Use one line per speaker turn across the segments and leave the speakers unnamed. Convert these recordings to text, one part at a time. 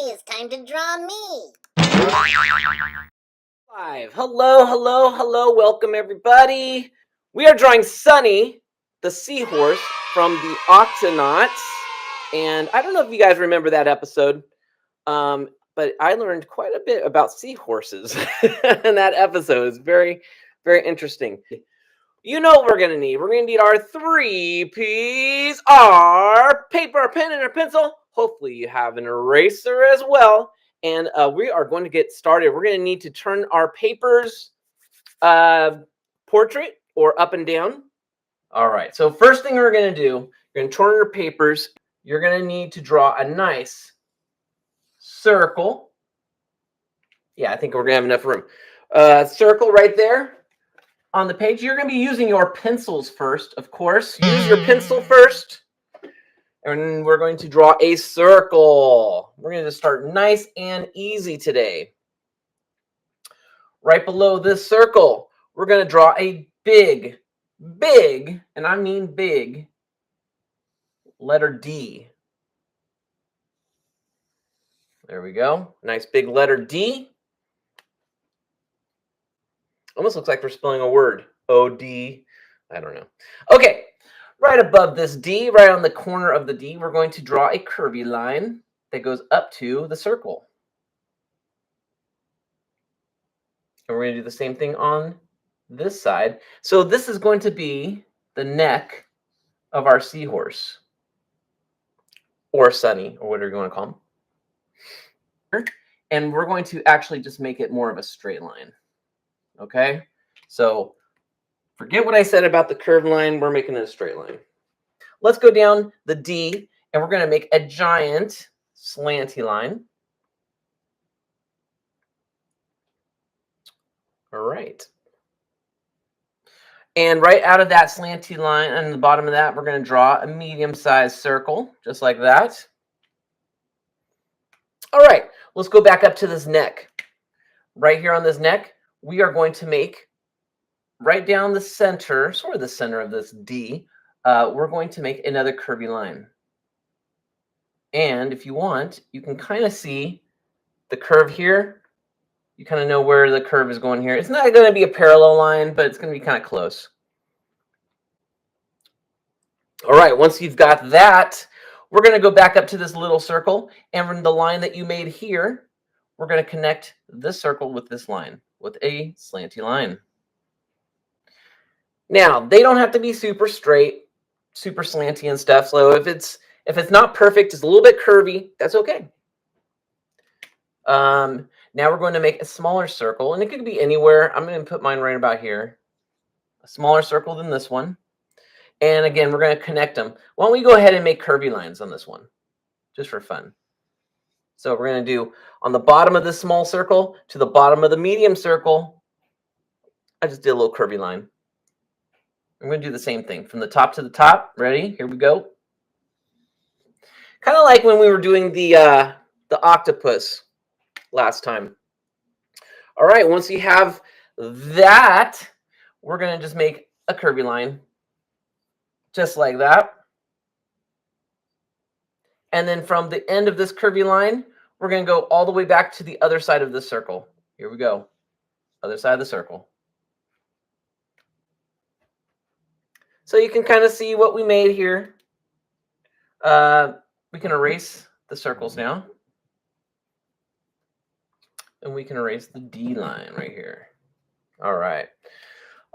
it's time to draw me.
Live. Hello. Welcome, everybody. We are drawing Sonny the Seahorse from the Octonauts. And I don't know if you guys remember that episode, but I learned quite a bit about seahorses in that episode. It's very, very interesting. You know what we're going to need. We're going to need our 3 Ps, our paper, a pen, and a pencil. Hopefully you have an eraser as well. And we are going to get started. We're going to need to turn our paper's portrait or up and down. All right. So first thing we're going to do, you're going to turn your papers. You're going to need to draw a nice circle. Yeah, I think we're going to have enough room. Circle right there. On the page, you're going to be using your pencils first, of course. Use your pencil first. And we're going to draw a circle. We're going to start nice and easy today. Right below this circle, we're going to draw a big, and I mean big, letter D. There we go. Nice big letter D. Almost looks like we're spelling a word. O-D. I don't know. Okay. Right above this D, right on the corner of the D, we're going to draw a curvy line that goes up to the circle. And we're going to do the same thing on this side. So this is going to be the neck of our seahorse. Or Sonny, or whatever you want to call him. And we're going to actually just make it more of a straight line. Okay? So forget what I said about the curved line. We're making it a straight line. Let's go down the D, and we're going to make a giant slanty line. All right. And right out of that slanty line, and the bottom of that, we're going to draw a medium-sized circle, just like that. All right. Let's go back up to this neck. Right here on this neck, we are going to make right down the center, sort of the center of this D, we're going to make another curvy line. And if you want, you can kind of see the curve here. You kind of know where the curve is going here. It's not going to be a parallel line, but it's going to be kind of close. All right, once you've got that, we're going to go back up to this little circle. And from the line that you made here, we're going to connect this circle with this line, with a slanty line. Now, they don't have to be super straight, super slanty and stuff. So if it's not perfect, it's a little bit curvy, that's okay. Now we're going to make a smaller circle, and it could be anywhere. I'm going to put mine right about here. A smaller circle than this one. And again, we're going to connect them. Why don't we go ahead and make curvy lines on this one, just for fun. So we're going to do on the bottom of this small circle to the bottom of the medium circle. I just did a little curvy line. I'm going to do the same thing from the top to the top. Ready? Here we go. Kind of like when we were doing the octopus last time. All right, once you have that, we're going to just make a curvy line just like that. And then from the end of this curvy line, we're going to go all the way back to the other side of the circle. Here we go. Other side of the circle. So you can kind of see what we made here. We can erase the circles now. And we can erase the D line right here. All right.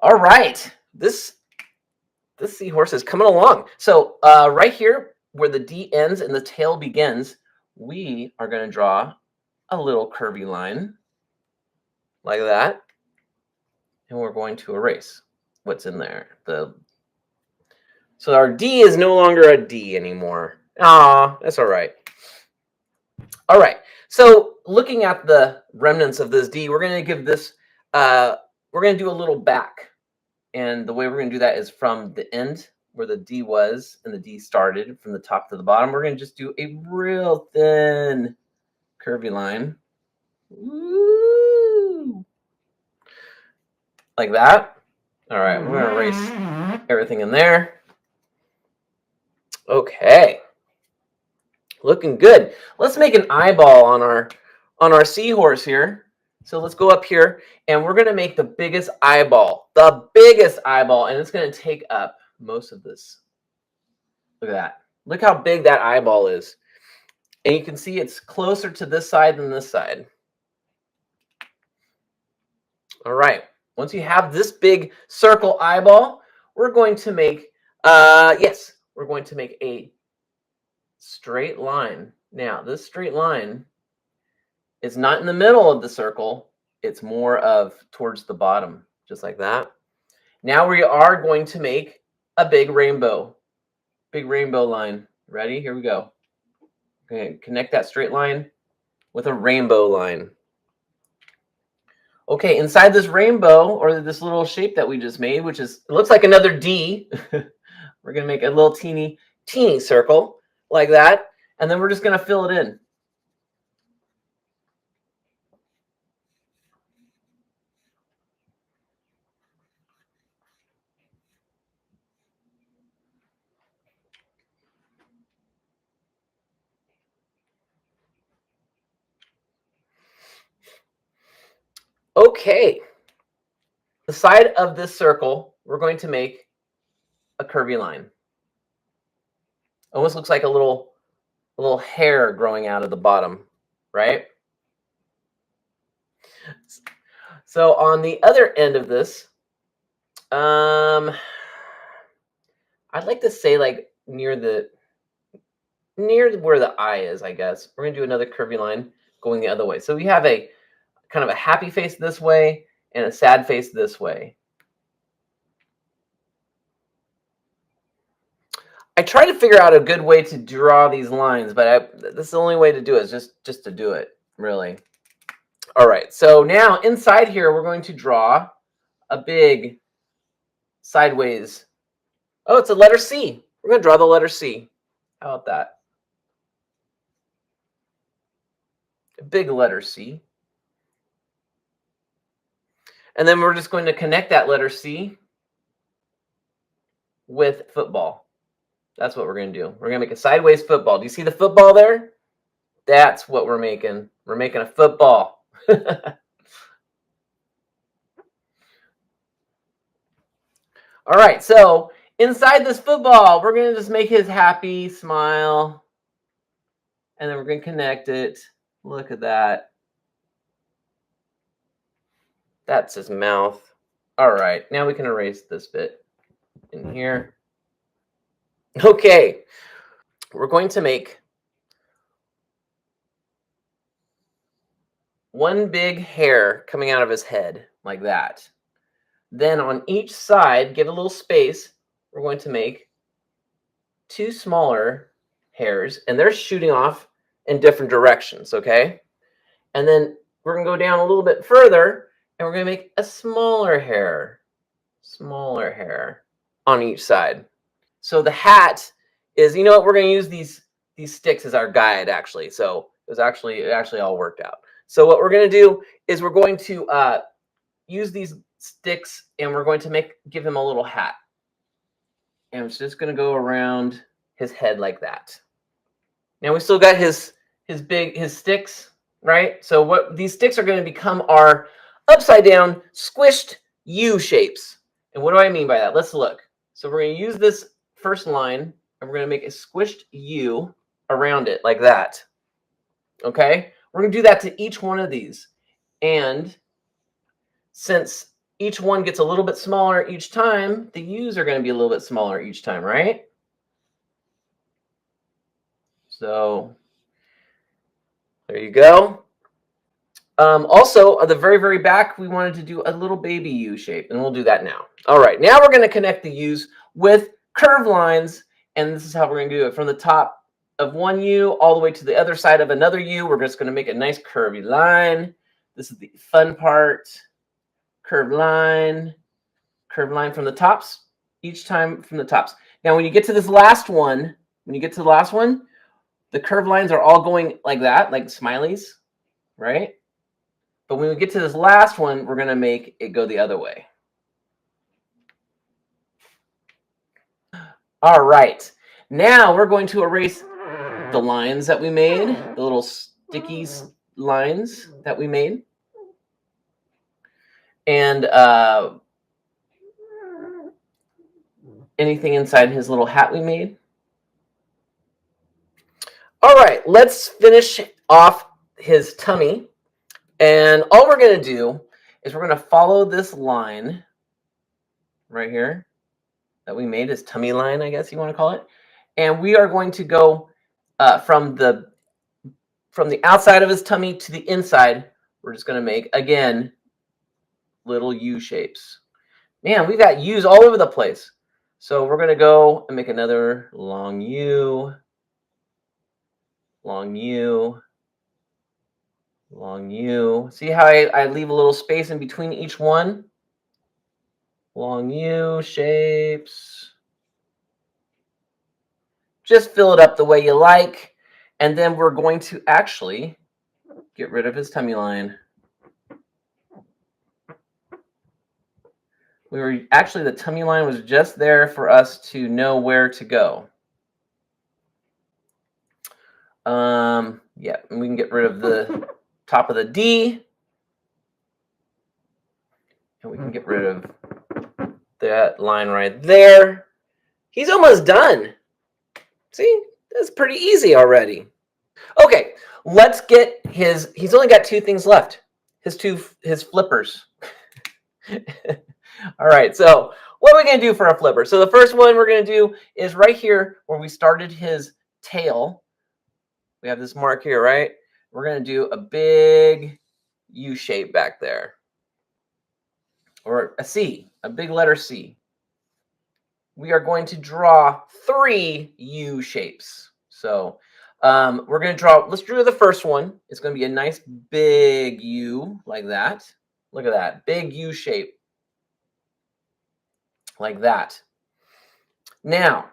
All right. This seahorse is coming along. So right here where the D ends and the tail begins, we are going to draw a little curvy line like that. And we're going to erase what's in there. So our D is no longer a D anymore. Ah, that's all right. All right. So looking at the remnants of this D, we're going to give this, we're going to do a little back. And the way we're going to do that is from the end where the D was and the D started from the top to the bottom. We're going to just do a real thin curvy line. Woo! Like that. All right. We're going to erase everything in there. Okay. Looking good. Let's make an eyeball on our seahorse here. So let's go up here and we're gonna make the biggest eyeball. The biggest eyeball, and it's gonna take up most of this. Look at that. Look how big that eyeball is. And you can see it's closer to this side than this side. All right. Once you have this big circle eyeball, we're going to make, we're going to make a straight line. Now, this straight line is not in the middle of the circle. It's more of towards the bottom, just like that. Now we are going to make a big rainbow line. Ready? Here we go. Okay, connect that straight line with a rainbow line. Okay, inside this rainbow, or this little shape that we just made, which is, it looks like another D, we're going to make a little teeny circle like that, and then we're just going to fill it in. Okay, the side of this circle, we're going to make a curvy line. Almost looks like a little hair growing out of the bottom, right? So on the other end of this, I'd like to say like near where the eye is, I guess. We're gonna do another curvy line going the other way. So we have a kind of a happy face this way and a sad face this way. I try to figure out a good way to draw these lines, but this is the only way to do it, is just to do it, really. All right, so now inside here, we're going to draw a big sideways. Oh, it's a letter C. We're going to draw the letter C. How about that? A big letter C. And then we're just going to connect that letter C with football. That's what we're going to do. We're going to make a sideways football. Do you see the football there? That's what we're making. We're making a football. All right, so inside this football, we're going to just make his happy smile. And then we're going to connect it. Look at that. That's his mouth. All right, now we can erase this bit in here. Okay, we're going to make one big hair coming out of his head, like that. Then on each side, give a little space, we're going to make two smaller hairs, and they're shooting off in different directions, okay? And then we're going to go down a little bit further, and we're going to make a smaller hair on each side. So the hat is, you know what, we're going to use these sticks as our guide, actually. So it actually all worked out. So what we're going to do is we're going to use these sticks, and we're going to give him a little hat. And it's just going to go around his head like that. Now we still got his sticks, right? So what these sticks are going to become are upside down squished U shapes. And what do I mean by that? Let's look. So we're going to use this first line, and we're going to make a squished U around it like that. Okay? We're going to do that to each one of these. And since each one gets a little bit smaller each time, the U's are going to be a little bit smaller each time, right? So there you go. Also, at the very, very back, we wanted to do a little baby U shape, and we'll do that now. All right, now we're going to connect the U's with curved lines, and this is how we're going to do it. From the top of one U all the way to the other side of another U, we're just going to make a nice curvy line. This is the fun part. Curved line from the tops, each time from the tops. Now, when you get to this last one, the curved lines are all going like that, like smileys, right? But when we get to this last one, we're going to make it go the other way. All right. Now we're going to erase the lines that we made, the little sticky lines that we made. And anything inside his little hat we made. All right, let's finish off his tummy. And all we're going to do is we're going to follow this line right here that we made, his tummy line, I guess you want to call it. And we are going to go from the outside of his tummy to the inside. We're just going to make, again, little U shapes. Man, we've got U's all over the place. So we're going to go and make another long U, long U, long U. See how I leave a little space in between each one? Long U shapes. Just fill it up the way you like. And then we're going to actually get rid of his tummy line. The tummy line was just there for us to know where to go. Yeah, and we can get rid of the top of the D. And we can get rid of that line right there. He's almost done. See, that's pretty easy already. Okay, let's get he's only got two things left. His flippers. All right, so what are we going to do for our flipper? So the first one we're going to do is right here where we started his tail. We have this mark here, right? We're going to do a big U shape back there. Or a C, a big letter C. We are going to draw 3 U shapes. So we're going to draw, let's draw the first one. It's going to be a nice big U like that. Look at that, big U shape. Like that. Now,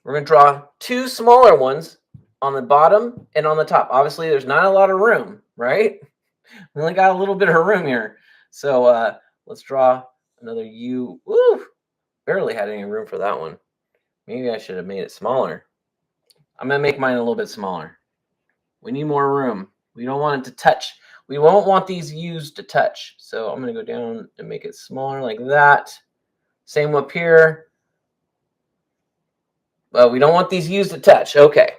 we're going to draw 2 smaller ones on the bottom and on the top. Obviously, there's not a lot of room, right? We only got a little bit of room here. So let's draw another U. Woo! Barely had any room for that one. Maybe I should have made it smaller. I'm going to make mine a little bit smaller. We need more room. We don't want it to touch. We won't want these U's to touch. So I'm going to go down and make it smaller like that. Same up here. Well, we don't want these U's to touch. Okay.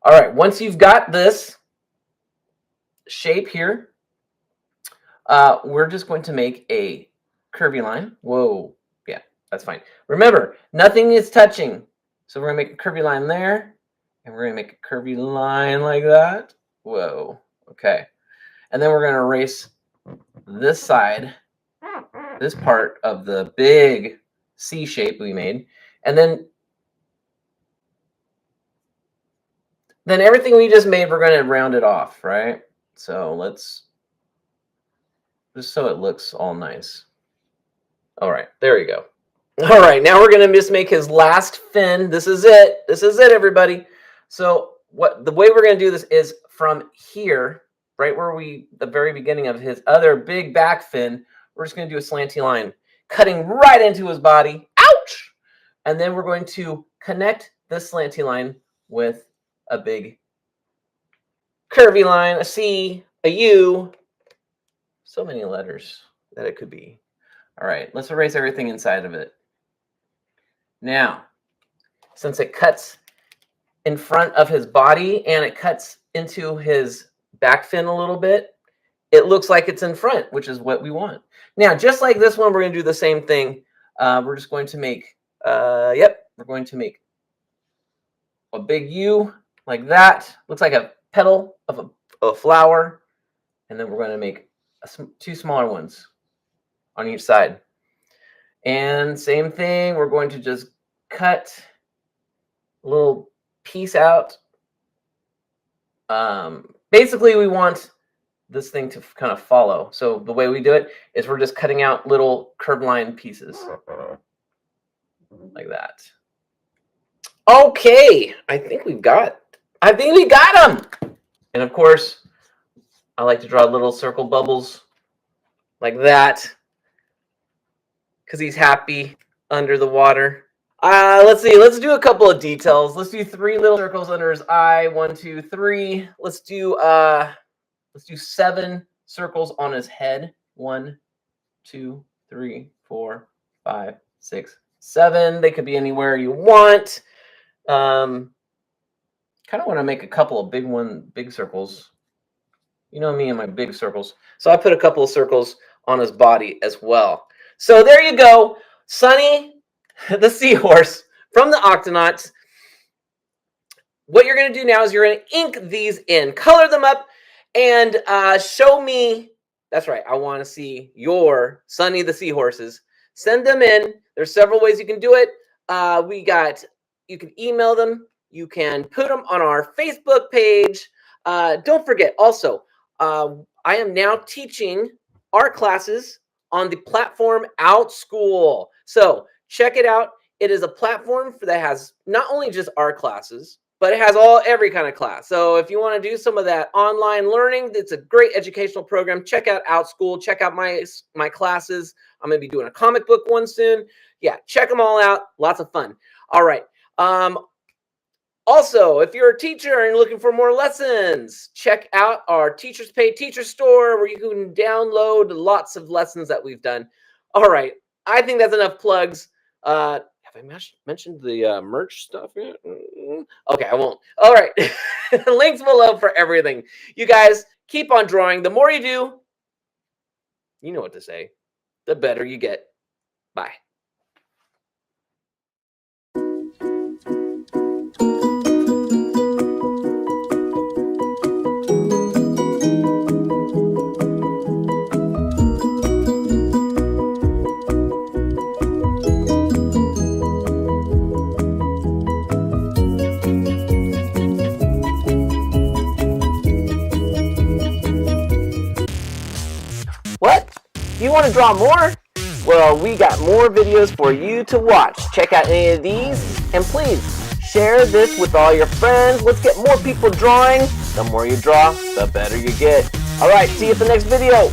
All right. Once you've got this shape here, we're just going to make a curvy line. Whoa. Yeah, that's fine. Remember, nothing is touching. So we're going to make a curvy line there. And we're going to make a curvy line like that. Whoa. Okay. And then we're going to erase this side, this part of the big C shape we made. And then everything we just made, we're going to round it off, right? So let's, just so it looks all nice. All right, there you go. All right, now we're going to just make his last fin. This is it. This is it, everybody. So the way we're going to do this is from here, right where the very beginning of his other big back fin, we're just going to do a slanty line, cutting right into his body. Ouch! And then we're going to connect this slanty line with a big curvy line, a C, a U. So many letters that it could be. All right, let's erase everything inside of it. Now, since it cuts in front of his body and it cuts into his back fin a little bit, it looks like it's in front, which is what we want. Now, just like this one, we're going to do the same thing. We're just going to make, we're going to make a big U like that. Looks like a petal of a flower. And then we're going to make 2 smaller ones on each side. And same thing, we're going to just cut a little piece out. Basically, we want this thing to kind of follow. So the way we do it is we're just cutting out little curved line pieces like that. Okay, I think we got them. And of course, I like to draw little circle bubbles like that because he's happy under the water. Let's see. Let's do a couple of details. Let's do 3 little circles under his eye. 1, 2, 3. Let's do 7 circles on his head. 1, 2, 3, 4, 5, 6, 7. They could be anywhere you want. Kind of want to make a couple of big circles. You know me and my big circles. So I put a couple of circles on his body as well. So there you go. Sonny the Seahorse from the Octonauts. What you're going to do now is you're going to ink these in, color them up, and show me. That's right. I want to see your Sonny the Seahorses. Send them in. There's several ways you can do it. You can email them. You can put them on our Facebook page. Don't forget, also, I am now teaching art classes on the platform OUTSCHOOL. So check it out. It is a platform that has not only just art classes, but it has every kind of class. So if you want to do some of that online learning, it's a great educational program. Check out OUTSCHOOL. Check out my classes. I'm going to be doing a comic book one soon. Yeah, check them all out. Lots of fun. All right. Also, if you're a teacher and you're looking for more lessons, check out our Teachers Pay Teacher Store where you can download lots of lessons that we've done. All right. I think that's enough plugs. Have I mentioned the merch stuff yet? Okay, I won't. All right. Links below for everything. You guys, keep on drawing. The more you do, you know what to say, the better you get. Bye. What? You want to draw more? Well, we got more videos for you to watch. Check out any of these, and please share this with all your friends. Let's get more people drawing. The more you draw, the better you get. All right, see you at the next video.